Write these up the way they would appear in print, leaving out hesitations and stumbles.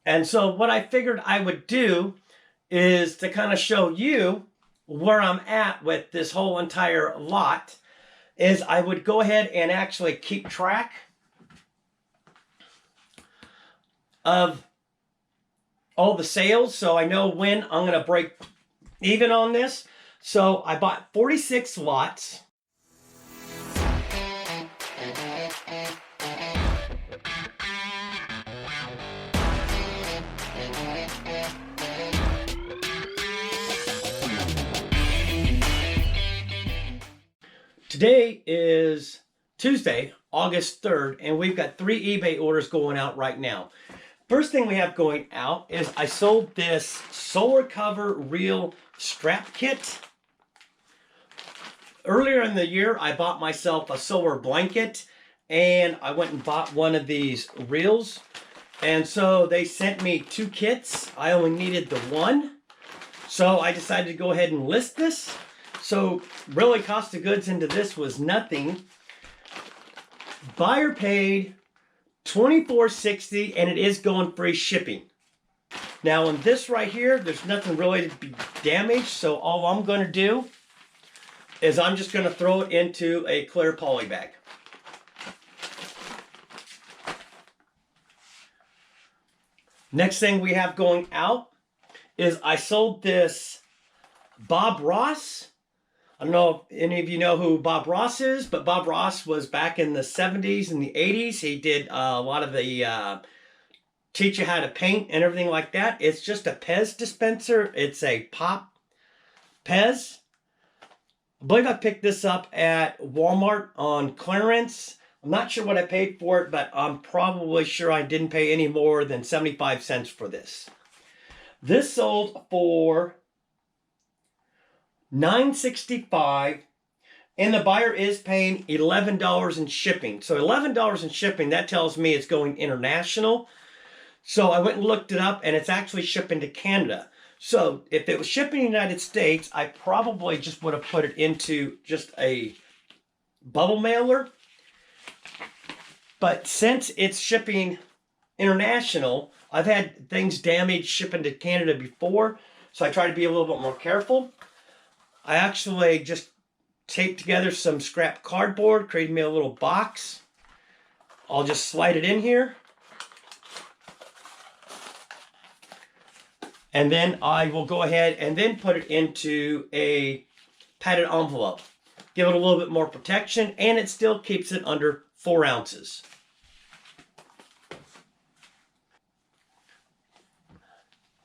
And so what I figured I would do is to kind of show you where I'm at with this whole entire lot is I would go ahead and actually keep track of all the sales so I know when I'm going to break even on this. So I bought 46 lots. Today is Tuesday, August 3rd, and we've got 3 eBay orders going out right now. First thing we have going out is I sold this solar cover reel strap kit. Earlier in the year, I bought myself a solar blanket, and I went and bought one of these reels. And so they sent me 2 kits. I only needed the one. So I decided to go ahead and list this. So really cost of goods into this was nothing. Buyer paid $24.60 and it is going free shipping. Now on this right here, there's nothing really to be damaged. So all I'm going to do is I'm just going to throw it into a clear poly bag. Next thing we have going out is I sold this Bob Ross. I don't know if any of you know who Bob Ross is, but Bob Ross was back in the 70s and the 80s. He did a lot of the teach you how to paint and everything like that. It's just a Pez dispenser. It's a pop Pez. I believe I picked this up at Walmart on clearance. I'm not sure what I paid for it, but I'm probably sure I didn't pay any more than 75 cents for this. This sold for $9.65, and the buyer is paying $11 in shipping. So $11 in shipping, that tells me it's going international. So I went and looked it up, and it's actually shipping to Canada. So if it was shipping in the United States, I probably just would have put it into just a bubble mailer. But since it's shipping international, I've had things damaged shipping to Canada before, so I try to be a little bit more careful. I actually just taped together some scrap cardboard, created me a little box. I'll just slide it in here. And then I will go ahead and then put it into a padded envelope. Give it a little bit more protection, and it still keeps it under 4 ounces.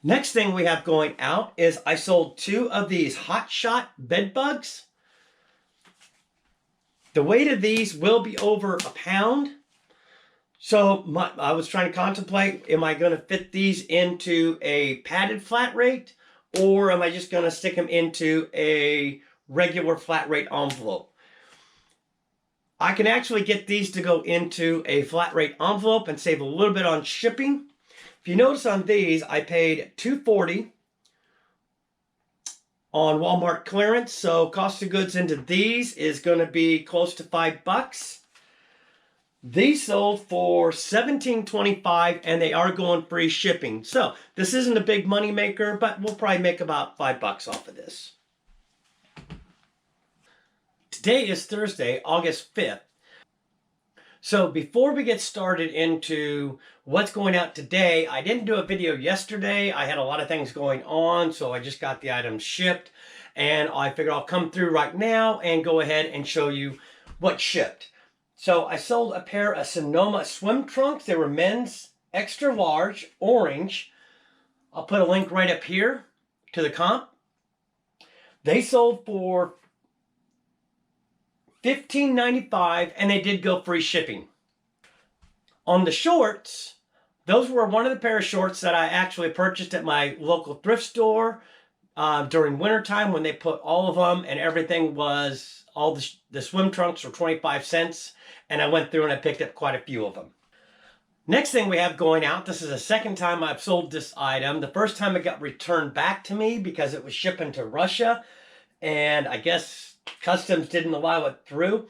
Next thing we have going out is I sold 2 of these Hot Shot bed bugs. The weight of these will be over a pound. So I was trying to contemplate, am I going to fit these into a padded flat rate, or am I just going to stick them into a regular flat rate envelope? I can actually get these to go into a flat rate envelope and save a little bit on shipping. If you notice on these, I paid $2.40 on Walmart clearance. So cost of goods into these is going to be close to $5. These sold for $17.25 and they are going free shipping. So this isn't a big money maker, but we'll probably make about $5 off of this. Today is Thursday, August 5th. So before we get started into what's going out today, I didn't do a video yesterday. I had a lot of things going on, so I just got the items shipped. And I figured I'll come through right now and go ahead and show you what shipped. So I sold a pair of Sonoma swim trunks. They were men's extra large, orange. I'll put a link right up here to the comp. They sold for $15.95 and they did go free shipping. On the shorts, those were one of the pair of shorts that I actually purchased at my local thrift store during wintertime when they put all of them and everything was, all the swim trunks were 25 cents, and I went through and I picked up quite a few of them. Next thing we have going out, this is the second time I've sold this item. The first time it got returned back to me because it was shipping to Russia, and I guess customs didn't allow it through.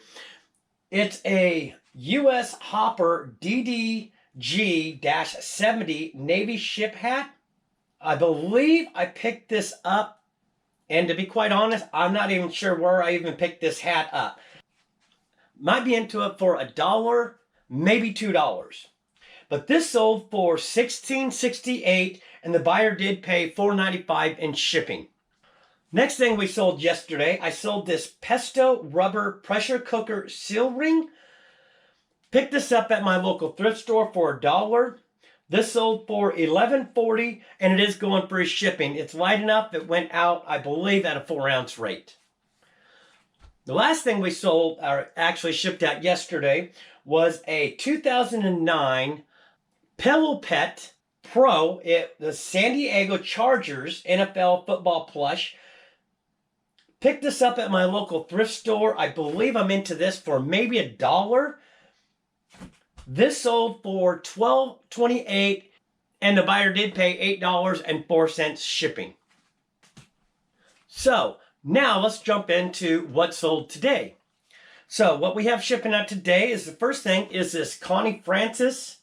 It's a U.S. Hopper DD G-70 Navy ship hat. I believe I picked this up, and to be quite honest, I'm not even sure where I even picked this hat up. Might be into it for $1, maybe $2. But this sold for $16.68, and the buyer did pay $4.95 in shipping. Next thing we sold yesterday, I sold this pesto rubber pressure cooker seal ring. Picked this up at my local thrift store for $1. This sold for $11.40, and it is going free shipping. It's light enough. It went out, I believe, at a 4-ounce rate. The last thing we sold, or actually shipped out yesterday, was a 2009 Pillow Pet Pro, the San Diego Chargers NFL football plush. Picked this up at my local thrift store. I believe I'm into this for maybe $1. This sold for $12.28, and the buyer did pay $8.04 shipping. So now let's jump into what sold today. So what we have shipping out today is the first thing is this Connie Francis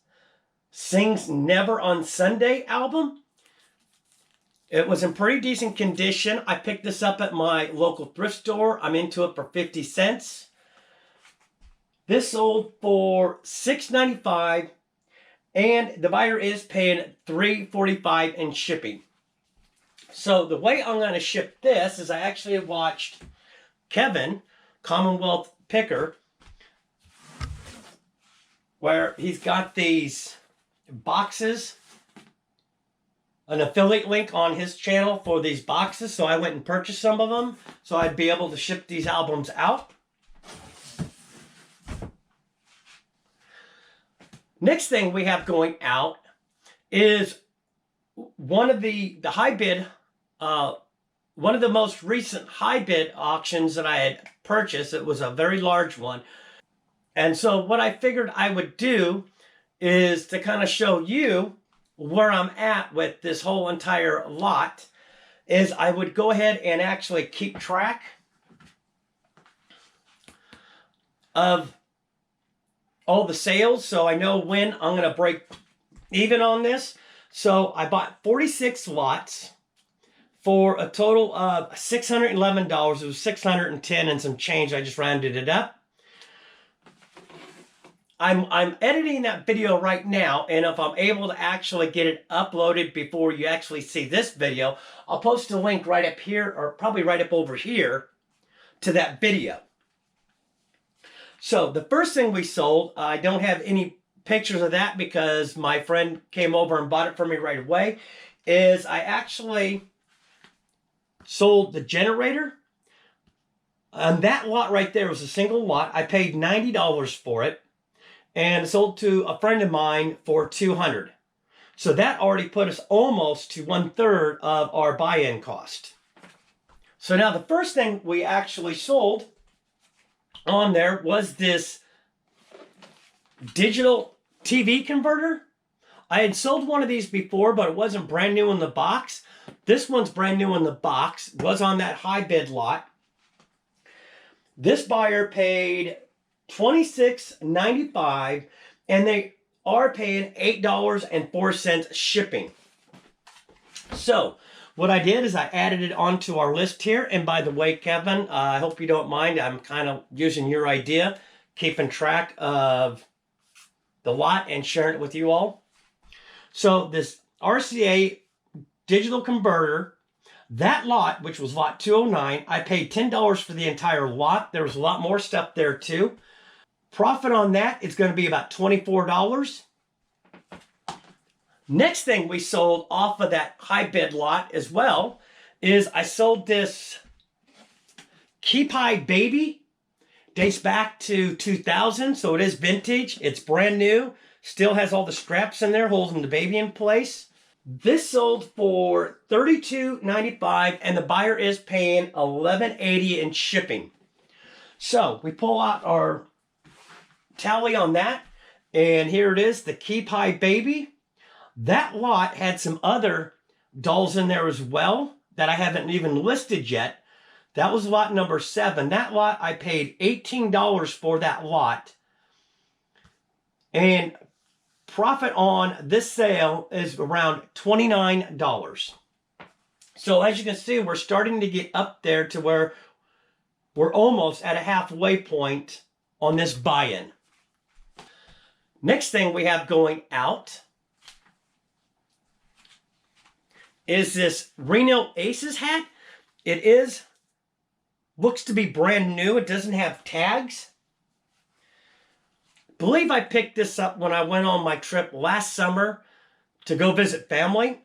Sings Never on Sunday album. It was in pretty decent condition. I picked this up at my local thrift store. I'm into it for 50 cents. This sold for $6.95, and the buyer is paying $3.45 in shipping. So the way I'm going to ship this is I actually watched Kevin, Commonwealth Picker, where he's got these boxes, an affiliate link on his channel for these boxes. So I went and purchased some of them so I'd be able to ship these albums out. Next thing we have going out is one of the high bid, one of the most recent high bid auctions that I had purchased. It was a very large one. And so what I figured I would do is to kind of show you where I'm at with this whole entire lot, is I would go ahead and actually keep track of all the sales, so I know when I'm going to break even on this. So I bought 46 lots for a total of $611. It was $610 and some change. I just rounded it up. I'm editing that video right now, and if I'm able to actually get it uploaded before you actually see this video, I'll post a link right up here, or probably right up over here, to that video. So the first thing we sold, I don't have any pictures of that because my friend came over and bought it for me right away, is I actually sold the generator. And that lot right there was a single lot. I paid $90 for it, and sold to a friend of mine for $200. So that already put us almost to 1/3 of our buy-in cost. So now the first thing we actually sold on there was this digital TV converter. I had sold one of these before, but it wasn't brand new in the box. This one's brand new in the box. Was on that high bid lot. This buyer paid $26.95, and they are paying $8.04 shipping. So what I did is I added it onto our list here. And by the way, Kevin, I hope you don't mind. I'm kind of using your idea, keeping track of the lot and sharing it with you all. So this RCA digital converter, that lot, which was lot 209, I paid $10 for the entire lot. There was a lot more stuff there too. Profit on that is going to be about $24. Next thing we sold off of that high bid lot as well is I sold this Key Pie Baby. Dates back to 2000, so it is vintage. It's brand new. Still has all the straps in there holding the baby in place. This sold for $32.95, and the buyer is paying $11.80 in shipping. So we pull out our tally on that, and here it is, the Key Pie Baby. That lot had some other dolls in there as well that I haven't even listed yet. That was lot number 7. That lot, I paid $18 for that lot. And profit on this sale is around $29. So as you can see, we're starting to get up there to where we're almost at a halfway point on this buy-in. Next thing we have going out is this Reno Aces hat. It looks to be brand new. It doesn't have tags. I believe I picked this up when I went on my trip last summer to go visit family.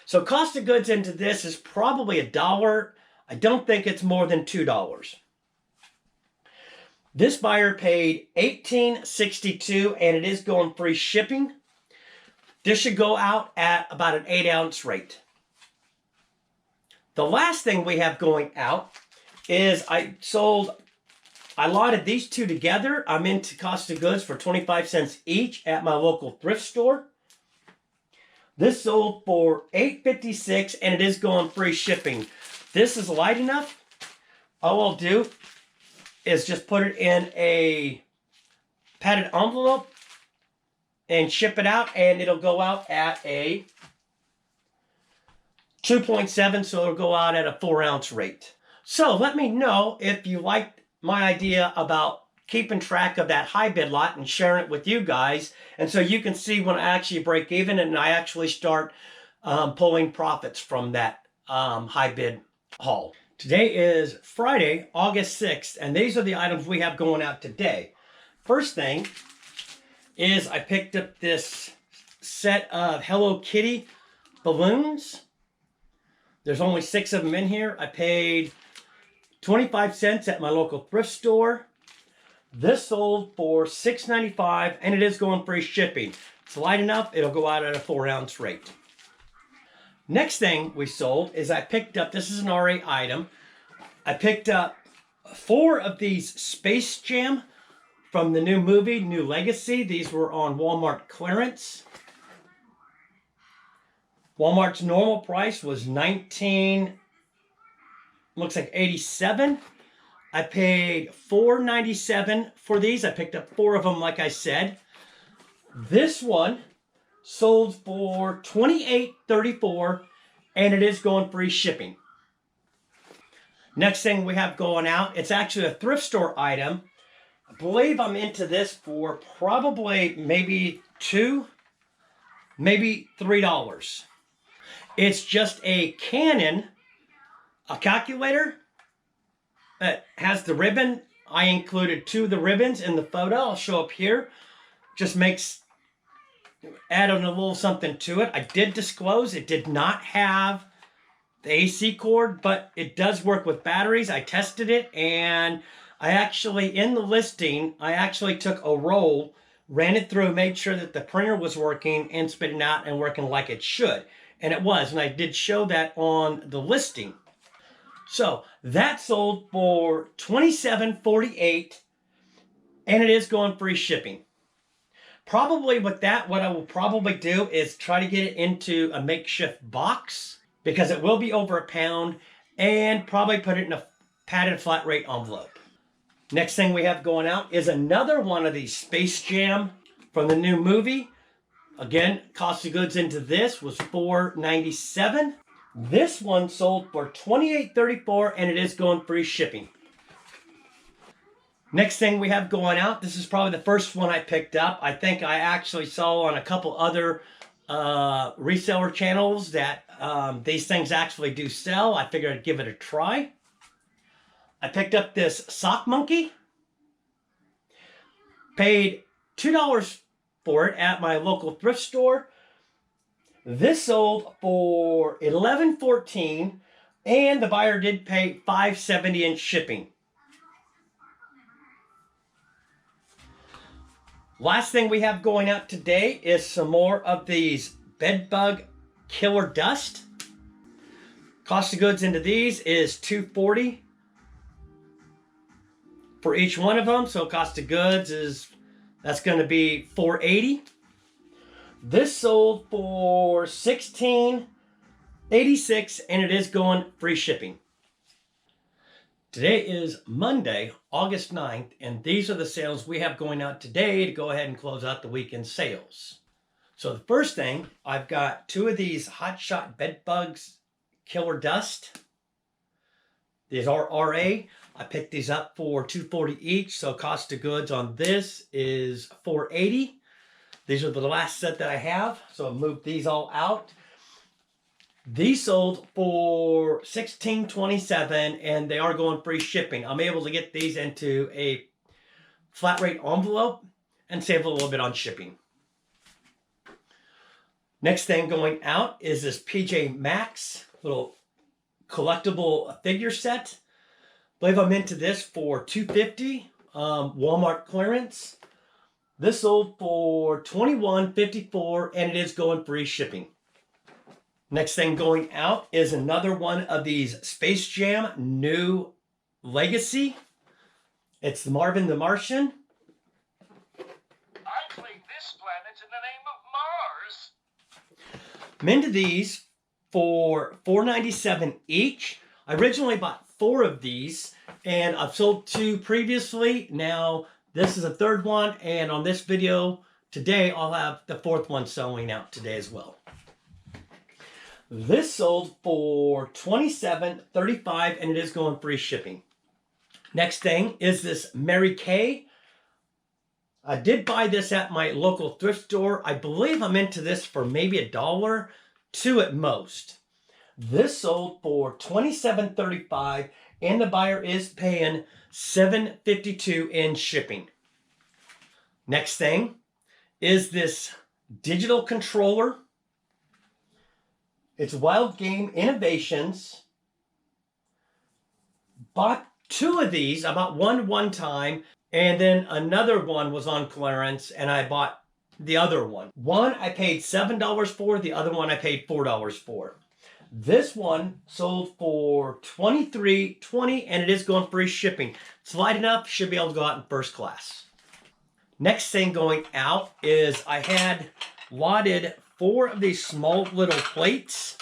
So cost of goods into this is probably $1. I don't think it's more than $2. This buyer paid $18.62 and it is going free shipping. This should go out at about an 8-ounce rate. The last thing we have going out is I lotted these two together. I'm into cost of goods for 25 cents each at my local thrift store. This sold for $8.56 and it is going free shipping. This is light enough. All I'll do is just put it in a padded envelope and ship it out, and it'll go out at a 2.7, so it'll go out at a 4-ounce rate. So let me know if you liked my idea about keeping track of that high bid lot and sharing it with you guys, and so you can see when I actually break even and I actually start pulling profits from that high bid haul. Today is Friday, August 6th, and these are the items we have going out today. First thing is I picked up this set of Hello Kitty balloons. There's only 6 of them in here. I paid 25 cents at my local thrift store. This sold for $6.95 and it is going free shipping. It's light enough, it'll go out at a 4-ounce rate. Next thing we sold is I picked up, this is an RA item, I picked up 4 of these Space Jam from the new movie, New Legacy. These were on Walmart clearance. Walmart's normal price was $87. I paid $4.97 for these. I picked up 4 of them, like I said. This one sold for $28.34, and it is going free shipping. Next thing we have going out, it's actually a thrift store item. I believe I'm into this for probably maybe $2, maybe $3. It's just a Canon, a calculator that has the ribbon. I included 2 of the ribbons in the photo. I'll show up here. Just add on a little something to it. I did disclose it did not have the AC cord, but it does work with batteries. I tested it, and I actually, in the listing, I actually took a roll, ran it through, made sure that the printer was working and spitting out and working like it should. And it was, and I did show that on the listing. So that sold for $27.48, and it is going free shipping. Probably with that, what I will probably do is try to get it into a makeshift box, because it will be over £1, and probably put it in a padded flat rate envelope. Next thing we have going out is another one of these Space Jam from the new movie. Again, cost of goods into this was $4.97. This one sold for $28.34, and it is going free shipping. Next thing we have going out, this is probably the first one I picked up. I think I actually saw on a couple other reseller channels that these things actually do sell. I figured I'd give it a try. I picked up this sock monkey. Paid $2 for it at my local thrift store. This sold for $11.14, and the buyer did pay $5.70 in shipping. Last thing we have going out today is some more of these bed bug killer dust. Cost of goods into these is $2.40 for each one of them. So cost of goods that's going to be $4.80. This sold for $16.86, and it is going free shipping. Today is Monday, August 9th, and these are the sales we have going out today to go ahead and close out the weekend sales. So the first thing, I've got 2 of these Hot Shot Bed Bugs Killer Dust. These are RA. I picked these up for $2.40 each, so cost of goods on this is $4.80. These are the last set that I have, so I've moved these all out. These sold for $16.27, and they are going free shipping. I'm able to get these into a flat rate envelope and save a little bit on shipping. Next thing going out is this PJ Masks little collectible figure set. I believe I'm into this for $2.50, Walmart clearance. This sold for $21.54, and it is going free shipping. Next thing going out is another one of these Space Jam New Legacy. It's the Marvin the Martian. I claim this planet in the name of Mars. I'm into these for $4.97 each. I originally bought 4 of these, and I've sold 2 previously. Now this is a 3rd one, and on this video today I'll have the 4th one selling out today as well. This sold for $27.35, and it is going free shipping. Next thing is this Mary Kay. I did buy this at my local thrift store. I believe I'm into this for maybe $1, $2 at most. This sold for $27.35, and the buyer is paying $7.52 in shipping. Next thing is this digital controller. It's Wild Game Innovations. Bought 2 of these. I bought one time, and then another one was on clearance, and I bought the other one. One I paid $7 for, the other one I paid $4 for. This one sold for $23.20, and it is going free shipping. It's light enough, should be able to go out in first class. Next thing going out is I had wadded 4 of these small little plates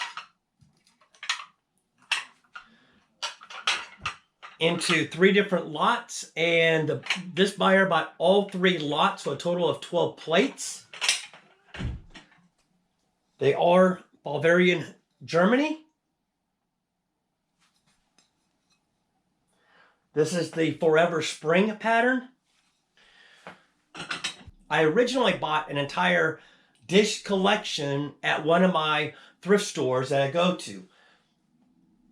into 3 different lots, and this buyer bought all 3 lots, so a total of 12 plates. They are Bavarian, Germany. This is the Forever Spring pattern. I originally bought an entire dish collection at one of my thrift stores that I go to.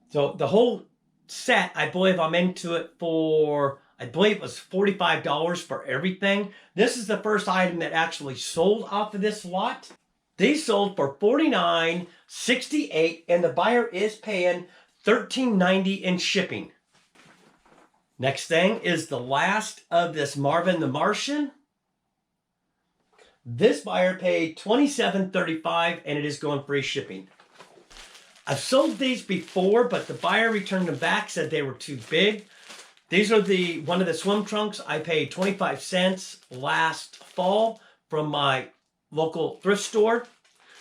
So the whole set, I believe I'm into it for, I believe it was $45 for everything. This is the first item that actually sold off of this lot. These sold for $49.68, and the buyer is paying $13.90 in shipping. Next thing is the last of this Marvin the Martian. This buyer paid $27.35, and it is going free shipping. I've sold these before, but the buyer returned them back, said they were too big. These are one of the swim trunks. I paid 25 cents last fall from my local thrift store.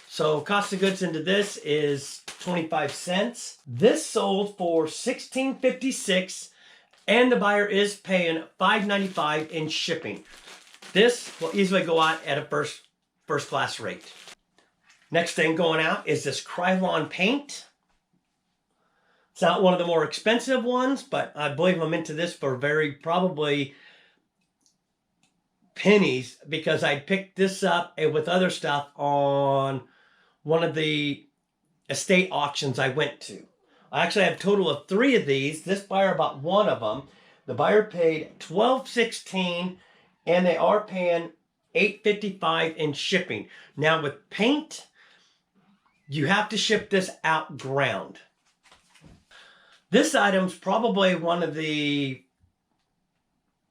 So cost of goods into this is 25 cents. This sold for $16.56, and the buyer is paying $5.95 in shipping. This will easily go out at a first class rate. Next thing going out is this Krylon paint. It's not one of the more expensive ones, but I believe I'm into this for probably pennies, because I picked this up with other stuff on one of the estate auctions I went to. I actually have a total of 3 of these. This buyer bought 1 of them. The buyer paid $12.16, and they are paying $8.55 in shipping. Now with paint, you have to ship this out ground. This item's probably one of the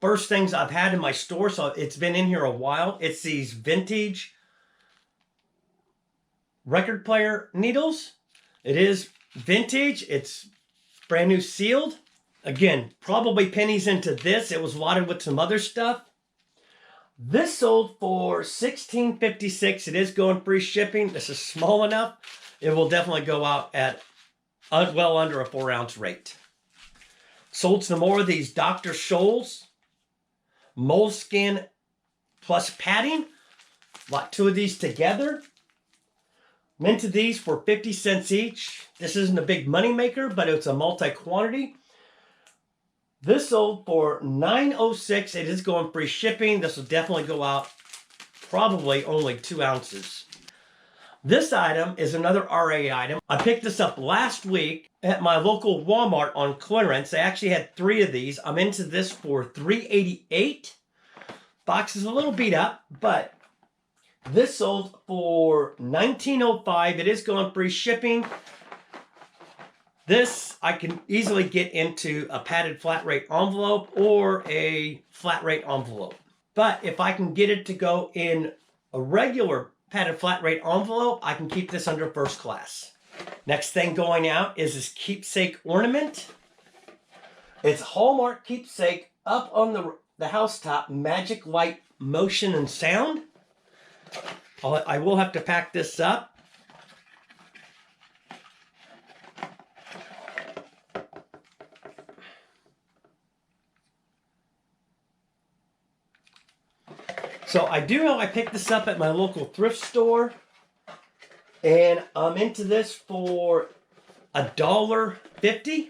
first things I've had in my store, so it's been in here a while. It's these vintage record player needles. It is vintage. It's brand new sealed. Again, probably pennies into this. It was wadded with some other stuff. This sold for $16.56. It is going free shipping. This is small enough. It will definitely go out at well under a 4-ounce rate. Sold some more of these Dr. Scholl's moleskin plus padding. Bought 2 of these together. Minted these for 50 cents each. This isn't a big money maker, but it's a multi-quantity. This sold for $9.06. It is going free shipping. This will definitely go out probably only 2 ounces. This item is another RA item. I picked this up last week at my local Walmart on clearance. They actually had 3 of these. I'm into this for $3.88. Box is a little beat up, but this sold for $19.05. It is going free shipping. This I can easily get into a padded flat rate envelope or a flat rate envelope. But if I can get it to go in a regular padded flat rate envelope, I can keep this under first class. Next thing going out is this keepsake ornament. It's Hallmark keepsake up on the housetop, magic light, motion, and sound. I will have to pack this up. So I do know I picked this up at my local thrift store, and I'm into this for $1.50.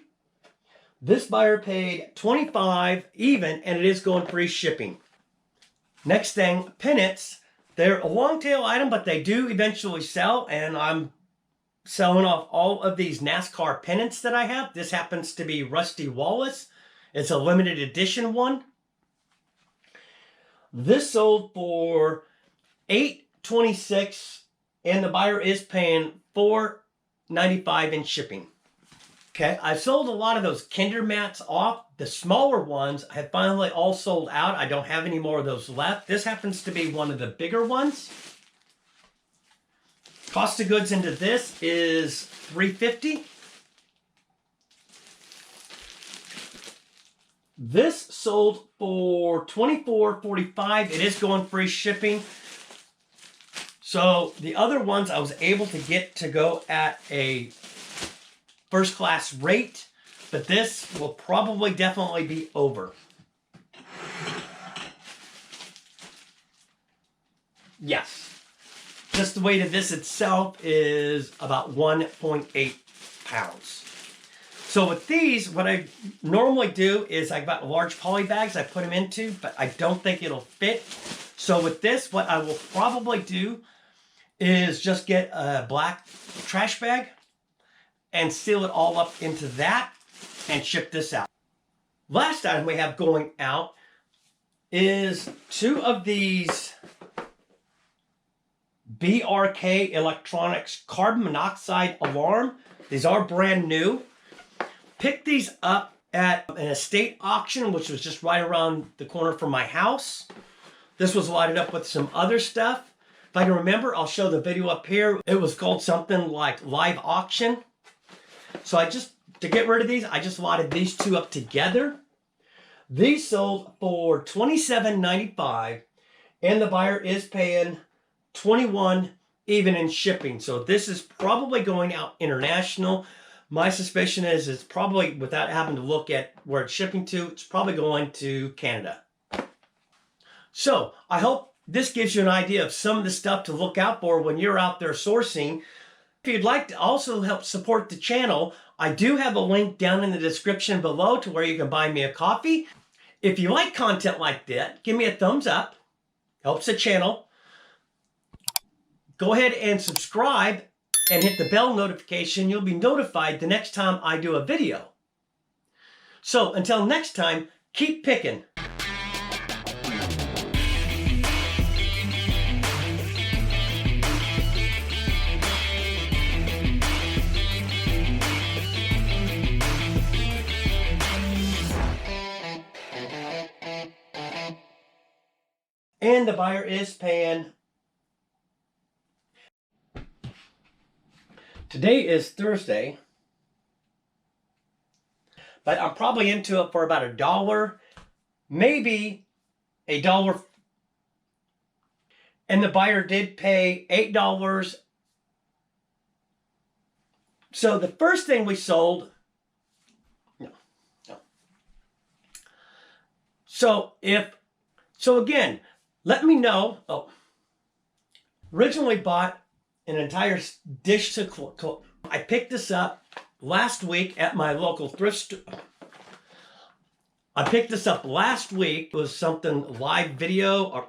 This buyer paid $25 even, and it is going free shipping. Next thing, pennants. They're a long tail item, but they do eventually sell, and I'm selling off all of these NASCAR pennants that I have. This happens to be Rusty Wallace. It's a limited edition one. This sold for $8.26, and the buyer is paying $4.95 in shipping. Okay, I sold a lot of those Kinder mats off. The smaller ones have finally all sold out. I don't have any more of those left. This happens to be one of the bigger ones. Cost of goods into this is $3.50. This sold for $24.45. It is going free shipping. So the other ones I was able to get to go at a first class rate, but this will probably definitely be over. Yes. Just the weight of this itself is about 1.8 pounds. So with these, what I normally do is I've got large poly bags I put them into, but I don't think it'll fit. So with this, what I will probably do is just get a black trash bag and seal it all up into that and ship this out. Last item we have going out is 2 of these BRK Electronics carbon monoxide alarm. These are brand new. Picked these up at an estate auction, which was just right around the corner from my house. This was lighted up with some other stuff. If I can remember, I'll show the video up here. It was called something like live auction. So to get rid of these, I just lighted these 2 up together. These sold for $27.95, and the buyer is paying $21 even in shipping. So this is probably going out international. My suspicion is it's probably, without having to look at where it's shipping to, it's probably going to Canada. So I hope this gives you an idea of some of the stuff to look out for when you're out there sourcing. If you'd like to also help support the channel, I do have a link down in the description below to where you can buy me a coffee. If you like content like that, give me a thumbs up. Helps the channel. Go ahead and subscribe and hit the bell notification. You'll be notified the next time I do a video. So until next time, keep picking. And the buyer is paying. Today is Thursday, but I'm probably into it for about $1, maybe $1. And the buyer did pay $8. So the first thing we sold, no. So again, let me know. Originally bought an entire dish to I picked this up last week at my local thrift store. I picked this up last week. It was something live video or